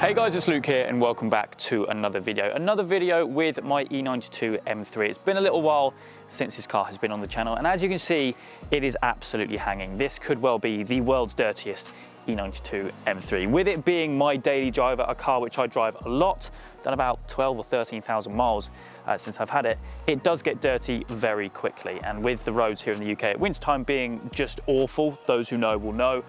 Hey guys, it's Luke here and welcome back to another video. Another video with my E92 M3. It's been a little while since this car has been on the channel, and as you can see, it is absolutely hanging. This could well be the world's dirtiest E92 M3. With it being my daily driver, a car which I drive a lot, done about 12 or 13,000 miles since I've had it, it does get dirty very quickly. And with the roads here in the UK at wintertime being just awful, those who know will know,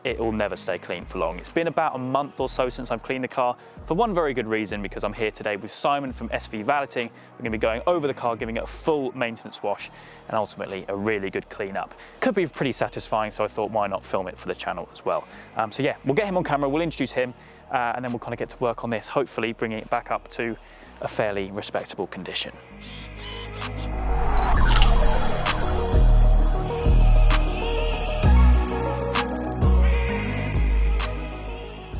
it will never stay clean for long. It's been about a month or so since I've cleaned the car, for one very good reason, because I'm here today with Simon from SV Valeting. We're going to be going over the car, giving it a full maintenance wash and ultimately a really good clean up. Could be pretty satisfying, so I thought why not film it for the channel as well. So yeah, we'll get him on camera, we'll introduce him, and then we'll kind of get to work on this, hopefully bringing it back up to a fairly respectable condition.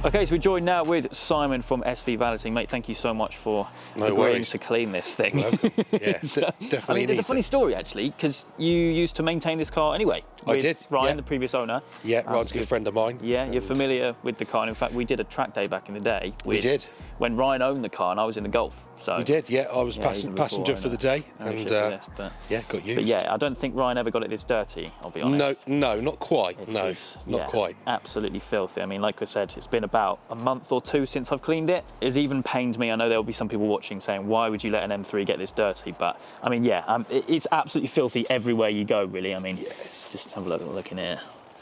Okay, so we're joined now with Simon from SV Valeting. Mate, thank you so much for agreeing to clean this thing. Welcome. Yeah, So, definitely. I mean, there's a funny story actually, because you used to maintain this car anyway. I did, Ryan, yeah. the previous owner. Yeah, Ryan's a good friend of mine. Yeah, you're familiar with the car. And in fact, we did a track day back in the day. We did. When Ryan owned the car and I was in the Golf. So We did, yeah. I was passenger for the day. And yeah, got you. But yeah, I don't think Ryan ever got it this dirty, I'll be honest. No, not quite. Not quite. Absolutely filthy. I mean, like I said, it's been about a month or two since I've cleaned it. It's even pained me. I know there'll be some people watching saying, why would you let an M3 get this dirty? But I mean, yeah, it's absolutely filthy everywhere you go, really. I mean, just have a look in here.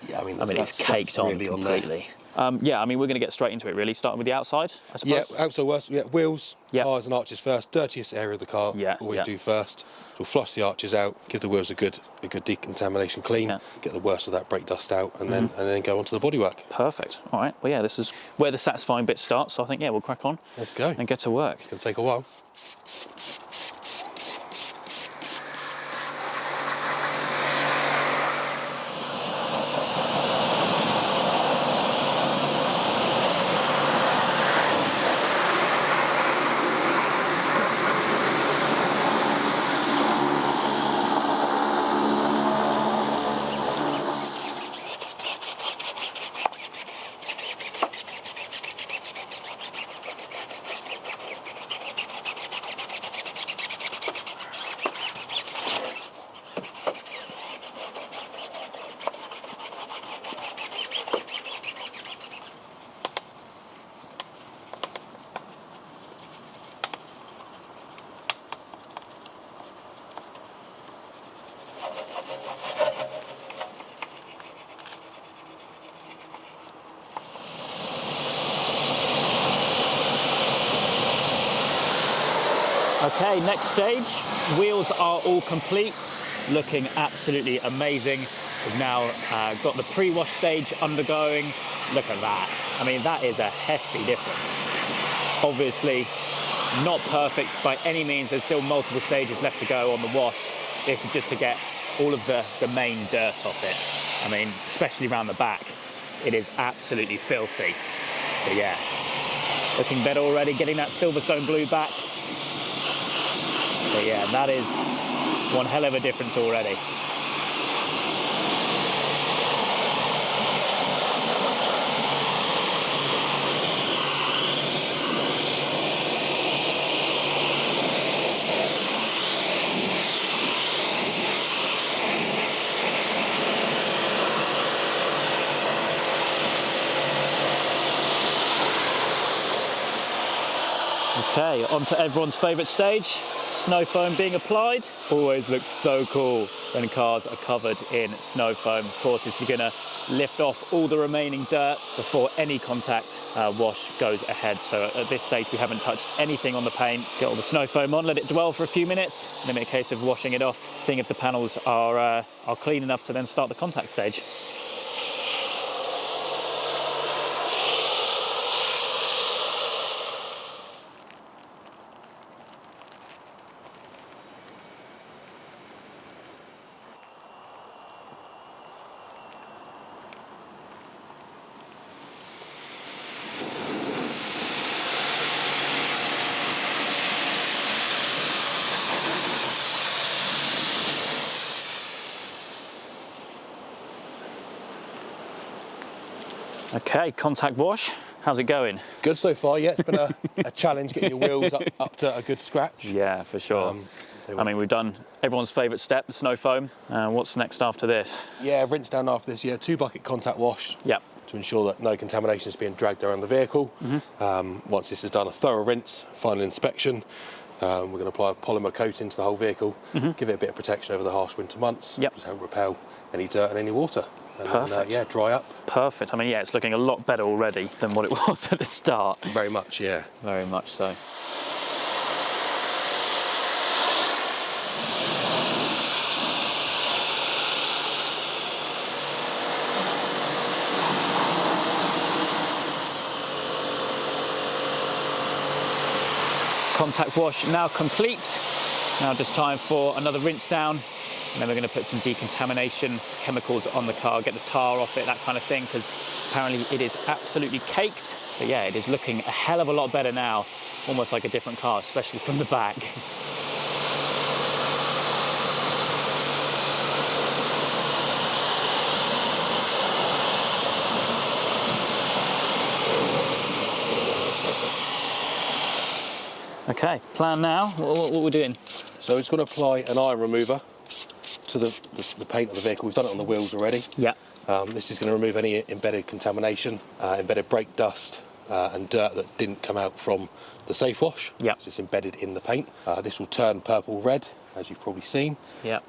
Yeah, I mean, it's caked on really completely. Yeah, I mean, we're going to get straight into it, really, starting with the outside, I suppose. Yeah, outside worst. Yeah, wheels, tyres and arches first. Dirtiest area of the car, always do first. So we'll flush the arches out, give the wheels a good decontamination clean, get the worst of that brake dust out, and then go on to the bodywork. Perfect. All right. Well, yeah, this is where the satisfying bit starts. So I think, yeah, we'll crack on. Let's go. And get to work. It's going to take a while. Okay, next stage, wheels are all complete, looking absolutely amazing. We've now got the pre-wash stage undergoing. Look at that. I mean, that is a hefty difference. Obviously, not perfect by any means. There's still multiple stages left to go on the wash. This is just to get all of the main dirt off it. I mean, especially around the back, it is absolutely filthy. But yeah, looking better already, getting that Silverstone blue back. But yeah, that is one hell of a difference already. Okay, on to everyone's favourite stage. Snow foam being applied. Always looks so cool when cars are covered in snow foam. Of course, it's going to lift off all the remaining dirt before any contact wash goes ahead. So at this stage, we haven't touched anything on the paint. Get all the snow foam on, let it dwell for a few minutes, then in a case of washing it off, seeing if the panels are clean enough to then start the contact stage. Okay, contact wash. How's it going? Good so far, yeah. It's been a challenge getting your wheels up to a good scratch. Yeah, for sure. I mean, we've done everyone's favourite step, the snow foam. What's next after this? Yeah, rinse down after this, yeah. 2-bucket contact wash. Yep. To ensure that no contamination is being dragged around the vehicle. Once this is done, a thorough rinse, final inspection. We're going to apply a polymer coating to the whole vehicle, give it a bit of protection over the harsh winter months, to help repel any dirt and any water. And perfect. Then, yeah, dry up. Perfect. I mean, yeah, it's looking a lot better already than what it was at the start. Very much, yeah. Very much so. Contact wash now complete. Now just time for another rinse down. And then we're going to put some decontamination chemicals on the car, get the tar off it, that kind of thing, because apparently it is absolutely caked. But yeah, it is looking a hell of a lot better now, almost like a different car, especially from the back. Okay, plan now, what are we doing? So it's going to apply an iron remover to the paint of the vehicle. We've done it on the wheels already. Yeah. This is going to remove any embedded contamination, embedded brake dust and dirt that didn't come out from the safe wash. Yeah. So it's embedded in the paint. This will turn purple red, as you've probably seen. Yeah.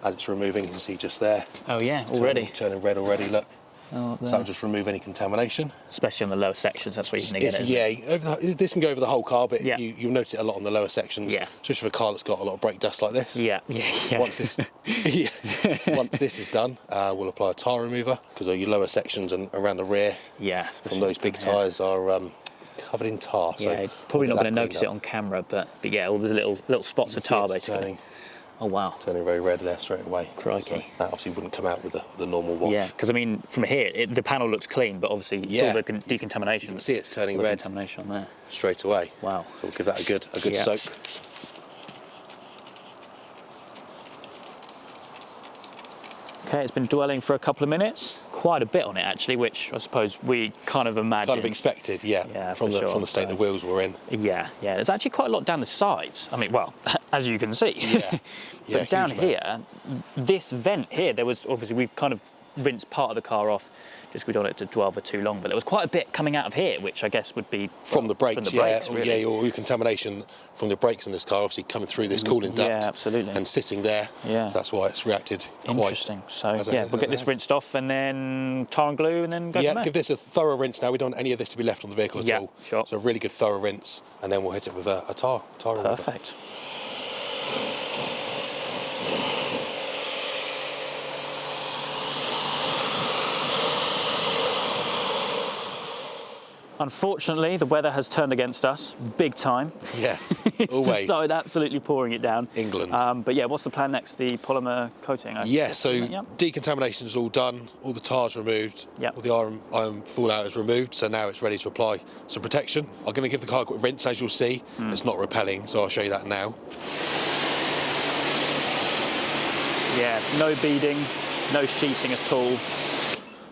As it's removing, you can see just there. Oh yeah, already. Turning red already, look. Oh, so that'll just remove any contamination. Especially on the lower sections, that's where you can get it. Yeah, this can go over the whole car, but you'll notice it a lot on the lower sections, especially for a car that's got a lot of brake dust like this. Yeah. Once this, once this is done, we'll apply a tyre remover, because your lower sections and around the rear from those big tyres are covered in tar. Yeah, so probably not going to notice it on camera, but yeah, all the little spots of tar basically. Oh wow. Turning very red there straight away. Crikey. So that obviously wouldn't come out with the normal wash. Yeah, because I mean, from here, the panel looks clean, but obviously it's all the decontamination. You can see it's turning red. Decontamination on there. Straight away. Wow. So we'll give that a good soak. Okay, it's been dwelling for a couple of minutes. Quite a bit on it actually, which I suppose we kind of imagined. Kind of expected, from the state the wheels were in. Yeah. There's actually quite a lot down the sides. I mean, well, as you can see. Yeah. But down here, this vent here, there was obviously we've kind of rinsed part of the car off just because we don't want it to dwell for too long. But there was quite a bit coming out of here, which I guess would be from the brakes. Really. Your contamination from the brakes in this car obviously coming through this cooling duct. Yeah, absolutely. And sitting there. Yeah. So that's why it's reacted quite. Interesting. So we'll get this rinsed off and then tar and glue and then go from there. Give this a thorough rinse now. We don't want any of this to be left on the vehicle at all. Sure. So a really good thorough rinse, and then we'll hit it with a tar remover. Perfect. Unfortunately, the weather has turned against us, big time. Yeah, It's always. just started absolutely pouring it down. England. But yeah, what's the plan next? The polymer coating? Decontamination is all done, all the tar's removed, all the iron fallout is removed, so now it's ready to apply some protection. I'm going to give the car a quick rinse, as you'll see. It's not repelling, so I'll show you that now. Yeah, no beading, no sheeting at all.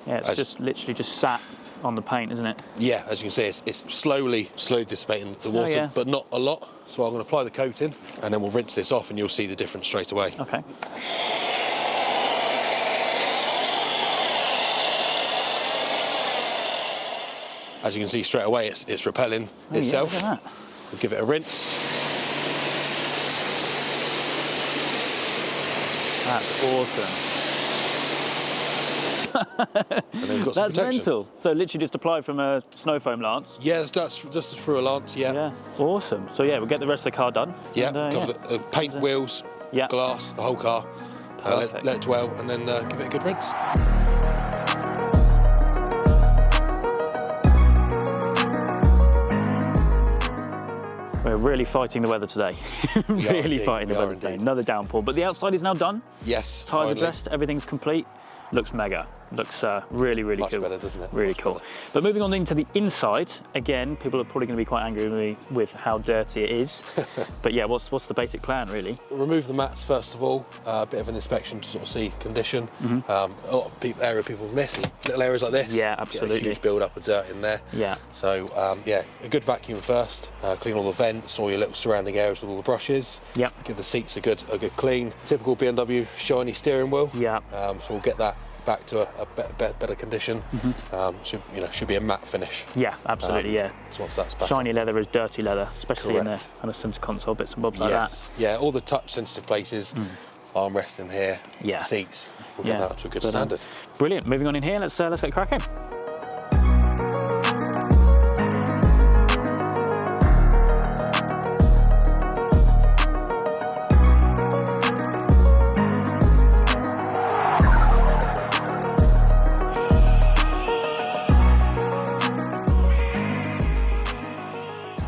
Yeah, it's just literally just sat on the paint, isn't it? Yeah, as you can see, it's slowly dissipating the water, but not a lot. So I'm going to apply the coating, and then we'll rinse this off, and you'll see the difference straight away. Okay. As you can see straight away, it's repelling itself. Yeah, look at that. We'll give it a rinse. That's awesome. And then we've got some That's mental. So literally just apply from a snow foam lance. Yeah, that's just through a lance. Yeah, awesome. So yeah, we'll get the rest of the car done. Yeah, cover the paint, wheels, glass, the whole car. Let it dwell, and then give it a good rinse. We're really fighting the weather today. Really fighting the weather today. Another downpour, but the outside is now done. Yes. Tyres addressed, everything's complete. Looks mega. looks really, really much cool. better, doesn't it? Really much cool. Better. But moving on into the inside, again, people are probably going to be quite angry with me with how dirty it is. But yeah, what's the basic plan, really? Remove the mats first of all. A bit of an inspection to sort of see condition. A lot of people miss little areas like this. Yeah, absolutely. Get a huge build up of dirt in there. Yeah. So yeah, a good vacuum first. Clean all the vents, all your little surrounding areas with all the brushes. Yep. Give the seats a good clean. Typical BMW shiny steering wheel. Yeah. So we'll get that back to a better condition. Should be a matte finish. Yeah, absolutely. Yeah. So once that's back, shiny leather is dirty leather, especially in Correct. the kind of center console bits and bobs like that. Yeah, all the touch sensitive places, armrest in here, seats. We'll get that up to a good standard. Brilliant. Moving on in here, let's get cracking.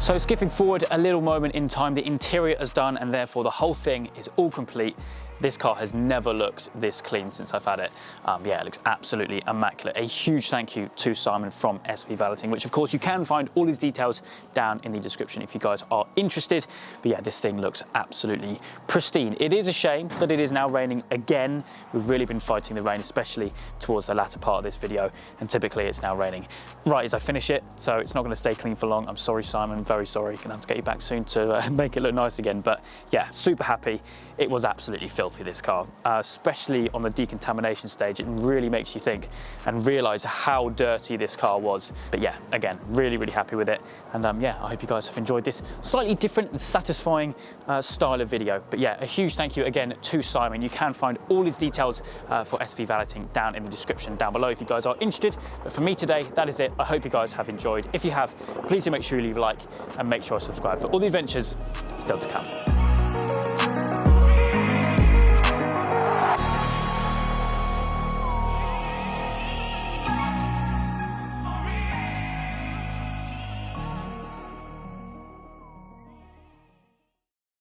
So skipping forward a little moment in time, the interior is done and therefore the whole thing is all complete. This car has never looked this clean since I've had it. Yeah, it looks absolutely immaculate. A huge thank you to Simon from SV Valeting, which of course you can find all his details down in the description if you guys are interested. But yeah, this thing looks absolutely pristine. It is a shame that it is now raining again. We've really been fighting the rain, especially towards the latter part of this video. And typically it's now raining right as I finish it. So it's not gonna stay clean for long. I'm sorry, Simon, very sorry. Gonna have to get you back soon to make it look nice again. But yeah, super happy. It was absolutely filthy, this car, especially on the decontamination stage. It really makes you think and realize how dirty this car was. But yeah, again, really, really happy with it. And yeah, I hope you guys have enjoyed this slightly different and satisfying style of video. But yeah, a huge thank you again to Simon. You can find all his details for SV Valeting down in the description down below if you guys are interested. But for me today, that is it. I hope you guys have enjoyed. If you have, please do make sure you leave a like and make sure to subscribe for all the adventures still to come.